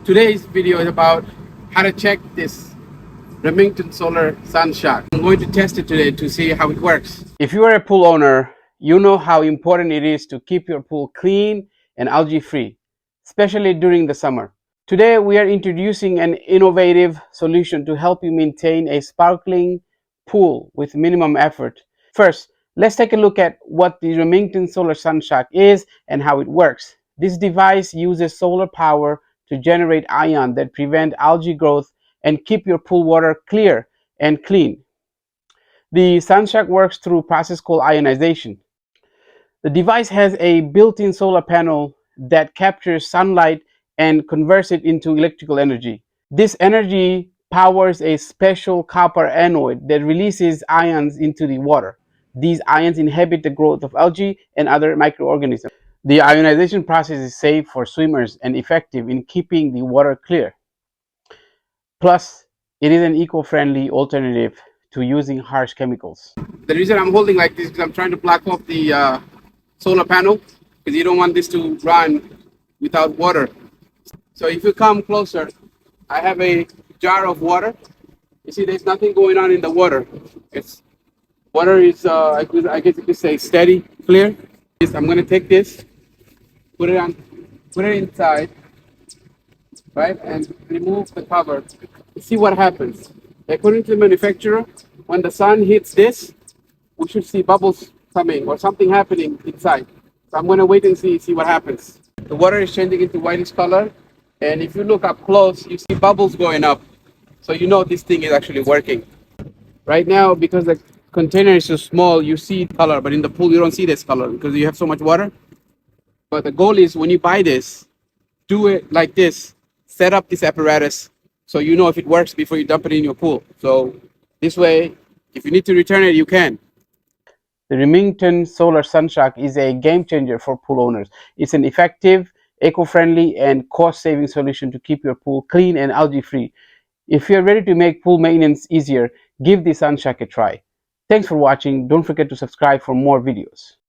Today's video is about how to check this Remington Solar Sun Shock. I'm going to test it today to see how it works. If you are a pool owner, you know how important it is to keep your pool clean and algae free, especially during the summer. Today we are introducing an innovative solution to help you maintain a sparkling pool with minimum effort. First, let's take a look at what the Remington Solar Sun Shock is and how it works. This device uses solar power to generate ions that prevent algae growth and keep your pool water clear and clean. The Sun Shock works through a process called ionization. The device has a built-in solar panel that captures sunlight and converts it into electrical energy. This energy powers a special copper anode that releases ions into the water. These ions inhibit the growth of algae and other microorganisms. The ionization process is safe for swimmers and effective in keeping the water clear. Plus, it is an eco-friendly alternative to using harsh chemicals. The reason I'm holding like this is because I'm trying to block off the solar panel because you don't want this to run without water. So if you come closer, I have a jar of water. You see there's nothing going on in the water. It's water is I guess you could say steady, clear. I'm going to take this, put it inside, right, and remove the cover. See what happens. According to the manufacturer, when the sun hits this, we should see bubbles coming or something happening inside. So I'm going to wait and see what happens. The water is changing into whitish color, and if you look up close, you see bubbles going up. So you know this thing is actually working. Right now, because the container is so small, you see color, but in the pool you don't see this color because you have so much water. But the goal is when you buy this, do it like this. Set up this apparatus so you know if it works before you dump it in your pool. So this way, if you need to return it, you can. The Remington Solar Sun Shock is a game changer for pool owners. It's an effective, eco-friendly, and cost-saving solution to keep your pool clean and algae-free. If you're ready to make pool maintenance easier, give the Sun Shock a try. Thanks for watching. Don't forget to subscribe for more videos.